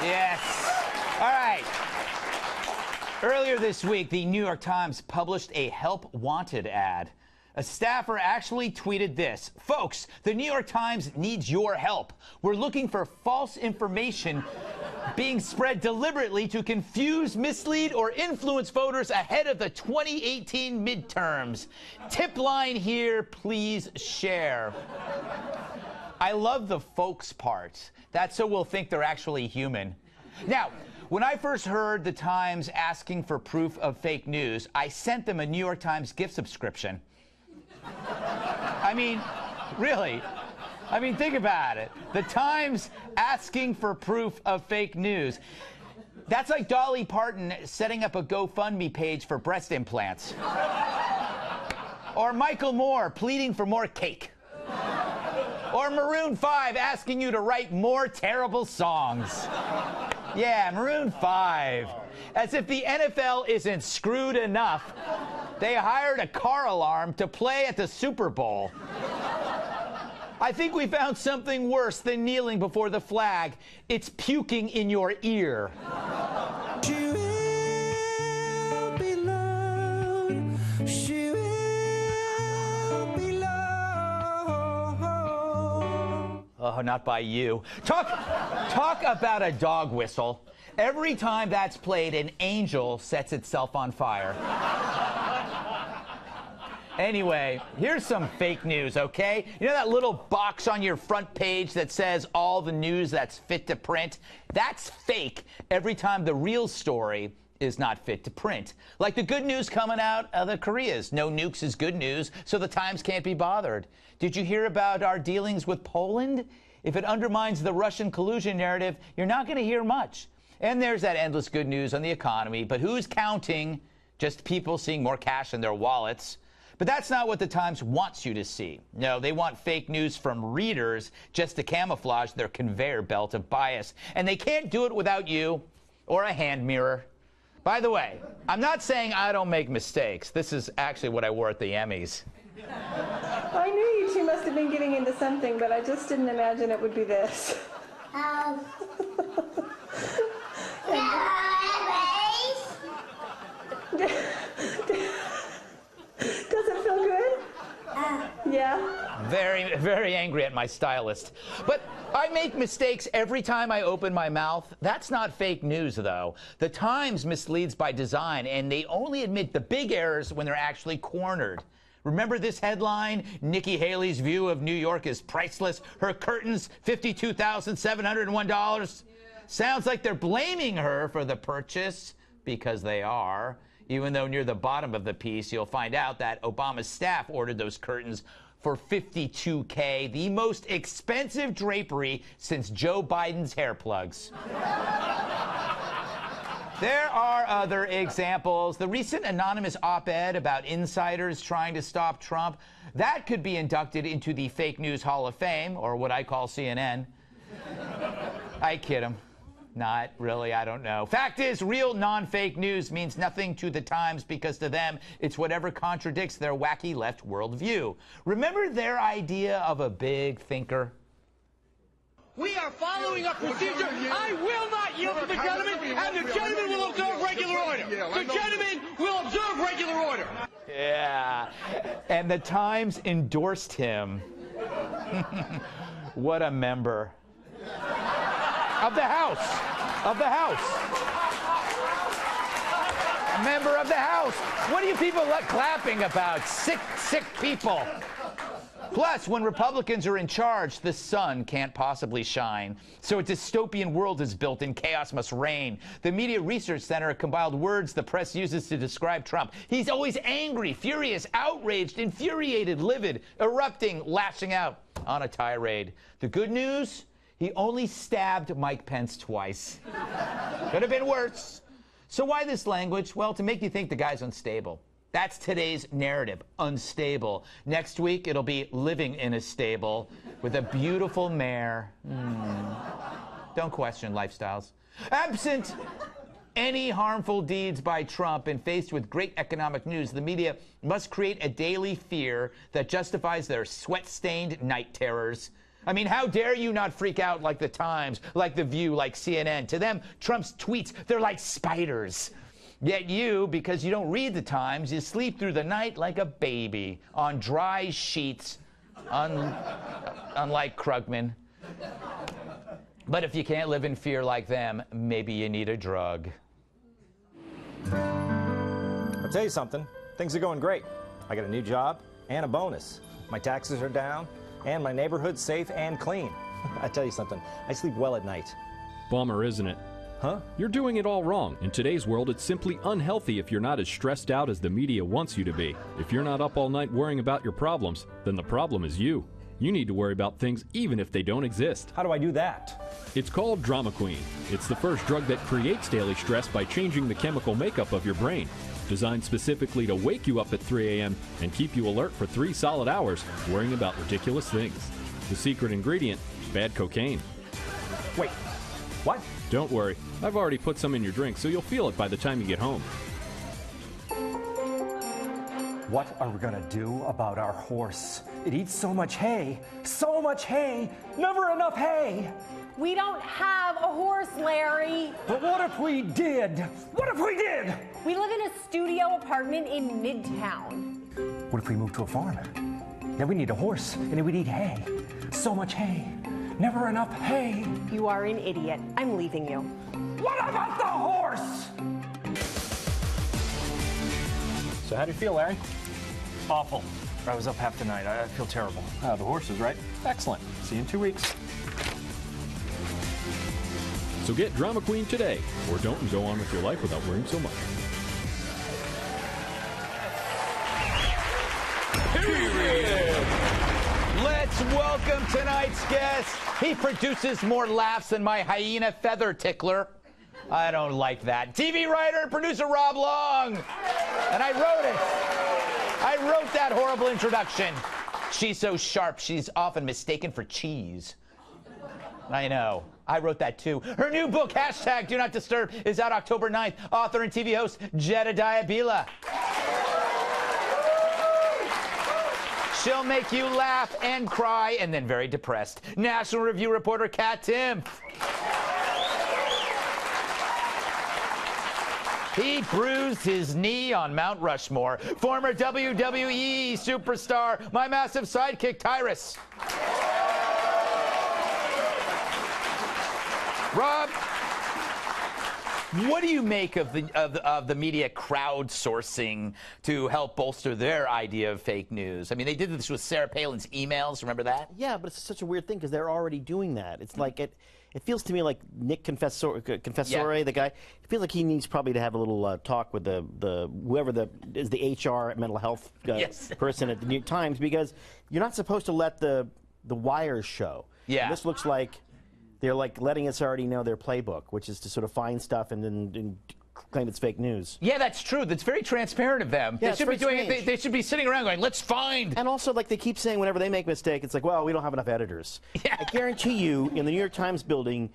Yes. All right. Earlier this week, the New York Times published a help wanted ad. A staffer actually tweeted this: "Folks, the New York Times needs your help. We're looking for false information being spread deliberately to confuse, mislead, or influence voters ahead of the 2018 midterms. Tip line here, please share." I love the folks part. That's so we'll think they're actually human. Now, when I first heard the Times asking for proof of fake news, I sent them a New York Times gift subscription. I mean, really. I mean, think about it. The Times asking for proof of fake news. That's like Dolly Parton setting up a GoFundMe page for breast implants. Or Michael Moore pleading for more cake. Or Maroon 5 asking you to write more terrible songs. Yeah, Maroon 5. As if the NFL isn't screwed enough, they hired a car alarm to play at the Super Bowl. I think we found something worse than kneeling before the flag. It's puking in your ear. She will be loved. She will be loved. Oh, not by you. Talk about a dog whistle. Every time that's played, an angel sets itself on fire. Anyway, here's some fake news, okay? You know that little box on your front page that says all the news that's fit to print? That's fake every time the real story is not fit to print. Like the good news coming out of the Koreas. No nukes is good news, so the Times can't be bothered. Did you hear about our dealings with Poland? If it undermines the Russian collusion narrative, you're not going to hear much. And there's that endless good news on the economy, but who's counting? Just people seeing more cash in their wallets. But that's not what the Times wants you to see. No, they want fake news from readers just to camouflage their conveyor belt of bias. And they can't do it without you or a hand mirror. By the way, I'm not saying I don't make mistakes. This is actually what I wore at the Emmys. I knew you two must have been getting into something, but I just didn't imagine it would be this. Does it feel good? Yeah? Very, very angry at my stylist. But I make mistakes every time I open my mouth. That's not fake news, though. The Times misleads by design, and they only admit the big errors when they're actually cornered. Remember this headline? Nikki Haley's view of New York is priceless. Her curtains, $52,701. Sounds like they're blaming her for the purchase, because they are. Even though near the bottom of the piece, you'll find out that Obama's staff ordered those curtains for $52K, the most expensive drapery since Joe Biden's hair plugs. There are other examples. The recent anonymous op-ed about insiders trying to stop Trump, that could be inducted into the Fake News Hall of Fame, or what I call CNN. I kid him. Not really, I don't know. Fact is, real non-fake news means nothing to the Times because to them, it's whatever contradicts their wacky left worldview. Remember their idea of a big thinker? We are following a procedure. I will not yield to the gentleman, and the gentleman will observe regular order. The gentleman will observe regular order. Yeah, and the Times endorsed him. What a member. Of the House. Of the House. A member of the House. What are you people clapping about? Sick people. Plus, when Republicans are in charge, the sun can't possibly shine. So a dystopian world is built and chaos must reign. The Media Research Center compiled words the press uses to describe Trump. He's always angry, furious, outraged, infuriated, livid, erupting, lashing out on a tirade. The good news? He only stabbed Mike Pence twice. Could have been worse. So why this language? Well, to make you think the guy's unstable. That's today's narrative, unstable. Next week, it'll be living in a stable with a beautiful mare. Don't question lifestyles. Absent any harmful deeds by Trump and faced with great economic news, the media must create a daily fear that justifies their sweat-stained night terrors. I mean, how dare you not freak out like the Times, like The View, like CNN? To them, Trump's tweets, they're like spiders. Yet you, because you don't read the Times, you sleep through the night like a baby on dry sheets, unlike Krugman. But if you can't live in fear like them, maybe you need a drug. I'll tell you something, things are going great. I got a new job and a bonus. My taxes are down, and my neighborhood's safe and clean. I tell you something, I sleep well at night. Bummer, isn't it? Huh? You're doing it all wrong. In today's world, it's simply unhealthy if you're not as stressed out as the media wants you to be. If you're not up all night worrying about your problems, then the problem is you. You need to worry about things even if they don't exist. How do I do that? It's called Drama Queen. It's the first drug that creates daily stress by changing the chemical makeup of your brain. Designed specifically to wake you up at 3 a.m. and keep you alert for 3 solid hours worrying about ridiculous things. The secret ingredient, bad cocaine. Wait, what? Don't worry, I've already put some in your drink, so you'll feel it by the time you get home. What are we gonna do about our horse? It eats so much hay, never enough hay. We don't have a horse, Larry. But what if we did? What if we did? We live in a studio apartment in Midtown. What if we moved to a farm? Then we need a horse, and then we need hay. So much hay, never enough hay. You are an idiot. I'm leaving you. What about the horse? So how do you feel, Larry? Awful. I was up half the night. I feel terrible. The horse is right. Excellent. See you in 2 weeks. So get Drama Queen today, or don't and go on with your life without worrying so much. Let's welcome tonight's guest. He produces more laughs than my hyena feather tickler. I don't like that. TV writer and producer Rob Long. And I wrote it. I wrote that horrible introduction. She's so sharp, she's often mistaken for cheese. I know. I wrote that too. Her new book, #Do Not Disturb, is out October 9th. Author and TV host Jedediah Bila. She'll make you laugh and cry and then very depressed. National Review reporter Kat Timpf. He bruised his knee on Mount Rushmore. Former WWE superstar, my massive sidekick, Tyrus. Rob, what do you make of the media crowdsourcing to help bolster their idea of fake news? I mean, they did this with Sarah Palin's emails. Remember that? Yeah, but it's such a weird thing because they're already doing that. It's like it feels to me like Nick Confessore, the guy. It feels like he needs probably to have a little talk with the whoever is the HR mental health person at the New York Times, because you're not supposed to let the wires show. Yeah. And this looks like they're like letting us already know their playbook, which is to sort of find stuff and then claim it's fake news. Yeah, that's true. That's very transparent of them. Yeah, they should be doing it. They should be sitting around going, let's find. And also, like, they keep saying whenever they make a mistake, it's like, well, we don't have enough editors. Yeah. I guarantee you, in the New York Times building,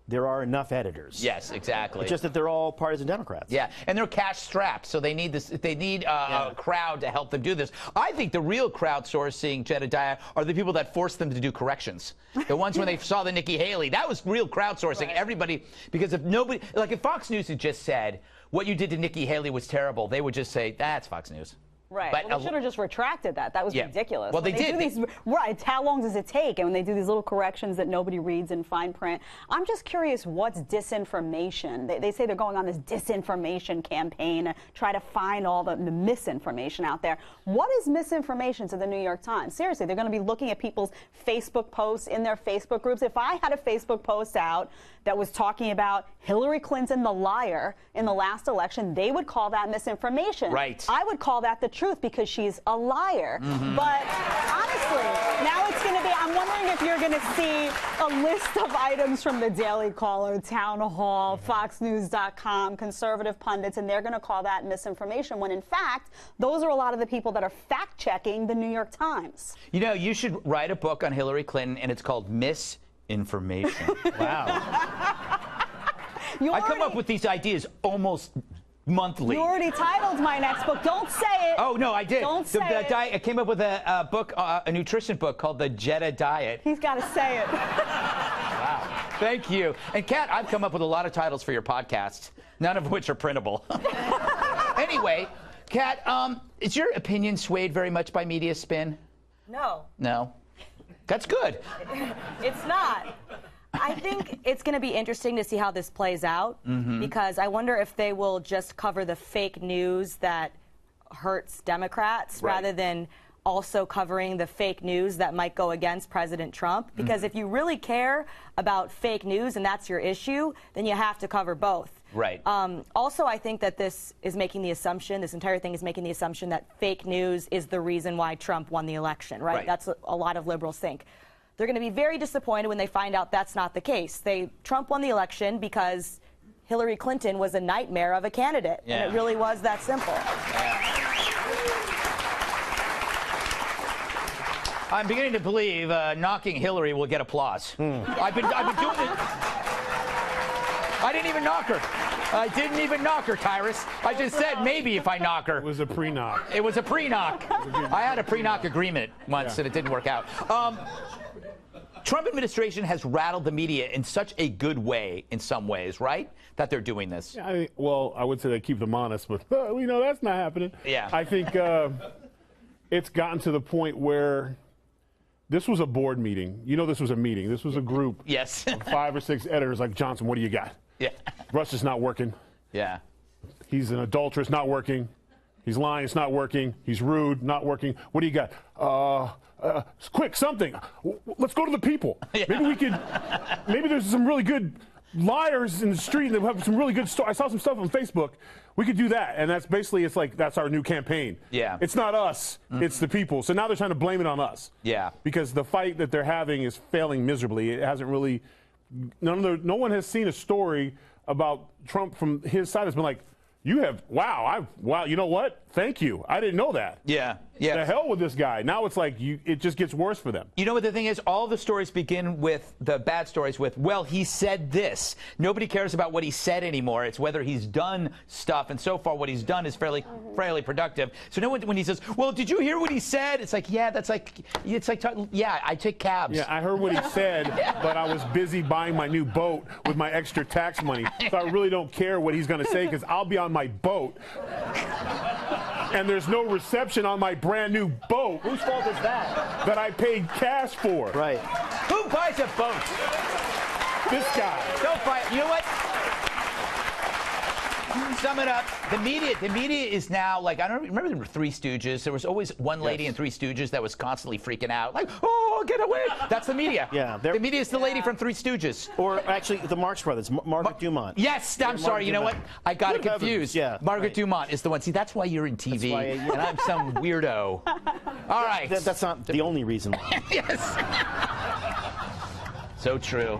there are enough editors. Yes, exactly. It's just that they're all partisan Democrats. Yeah, and they're cash strapped, so they need this. They need a crowd to help them do this. I think the real crowdsourcing, Jedediah, are the people that forced them to do corrections. The ones when they saw the Nikki Haley, that was real crowdsourcing. Right. Everybody, because if nobody, like if Fox News had just said what you did to Nikki Haley was terrible, they would just say that's Fox News. Right. But well, they should have just retracted that. That was ridiculous. Well, they did. Right. How long does it take? And when they do these little corrections that nobody reads in fine print, I'm just curious what's disinformation. They say they're going on this disinformation campaign to try to find all the misinformation out there. What is misinformation to the New York Times? Seriously, they're going to be looking at people's Facebook posts in their Facebook groups. If I had a Facebook post out that was talking about Hillary Clinton, the liar, in the last election, they would call that misinformation. Right. I would call that the truth because she's a liar. Mm-hmm. But honestly, now it's going to be, I'm wondering if you're going to see a list of items from the Daily Caller, Town Hall, FoxNews.com, conservative pundits, and they're going to call that misinformation when in fact, those are a lot of the people that are fact-checking the New York Times. You know, you should write a book on Hillary Clinton, and it's called Misinformation. Wow. I come up with these ideas almost monthly. You already titled my next book. Don't say it. Oh, no, I did. Don't say it. I came up with a book, a nutrition book called The Jetta Diet. He's got to say it. Wow. Thank you. And, Kat, I've come up with a lot of titles for your podcast, none of which are printable. Anyway, Kat, is your opinion swayed very much by media spin? No. No? That's good. It's not. I think it's going to be interesting to see how this plays out, because I wonder if they will just cover the fake news that hurts Democrats rather than also covering the fake news that might go against President Trump. Because if you really care about fake news and that's your issue, then you have to cover both. Right. Also, I think that this entire thing is making the assumption that fake news is the reason why Trump won the election, right? That's what a lot of liberals think. They're going to be very disappointed when they find out that's not the case. Trump won the election because Hillary Clinton was a nightmare of a candidate, and it really was that simple. I'm beginning to believe knocking Hillary will get applause. I've been doing it. I didn't even knock her. I didn't even knock her, Tyrus. I just said maybe if I knock her. It was a pre-knock. It was a pre-knock. I had a pre-knock agreement once, and it didn't work out. Trump administration has rattled the media in such a good way, in some ways, right? That they're doing this. Yeah, I would say they keep them honest, but we know that's not happening. Yeah. I think it's gotten to the point where this was a board meeting. You know, this was a meeting. This was a group. Yes. Of 5 or 6 editors like, Johnson, what do you got? Yeah. Russ is not working. Yeah. He's an adulteress, not working. He's lying, it's not working. He's rude, not working. What do you got? Quick, something. Let's go to the people. Yeah. Maybe there's some really good liars in the street that have some really good stories. I saw some stuff on Facebook. We could do that. And that's basically, it's like, that's our new campaign. Yeah. It's not us, it's the people. So now they're trying to blame it on us. Yeah. Because the fight that they're having is failing miserably. It hasn't really, no one has seen a story about Trump from his side that's been like, wow, you know what? Thank you. I didn't know that. Yeah. Yeah. The hell with this guy. Now it's like it just gets worse for them. You know what the thing is? All the stories begin with the bad stories with, well, he said this. Nobody cares about what he said anymore. It's whether he's done stuff. And so far what he's done is fairly productive. So no one, when he says, well, did you hear what he said? It's like, yeah, yeah, I take cabs. Yeah, I heard what he said, but I was busy buying my new boat with my extra tax money. So I really don't care what he's going to say because I'll be on my boat. And there's no reception on my brand new boat. Whose fault is that? That I paid cash for. Right. Who buys a boat? This guy. Don't buy it. You know what? Sum it up. The media is now like, I don't remember there were Three Stooges. There was always one lady in Three Stooges that was constantly freaking out, like, oh, get away. That's the media. Yeah. The media is the lady from Three Stooges. Or actually, the Marx Brothers, Margaret Dumont. Yes, I'm sorry. You know what? I got it confused. Yeah. Margaret Dumont is the one. See, that's why you're in TV, and I'm some weirdo. All right. That's not the only reason why. Yes. So true.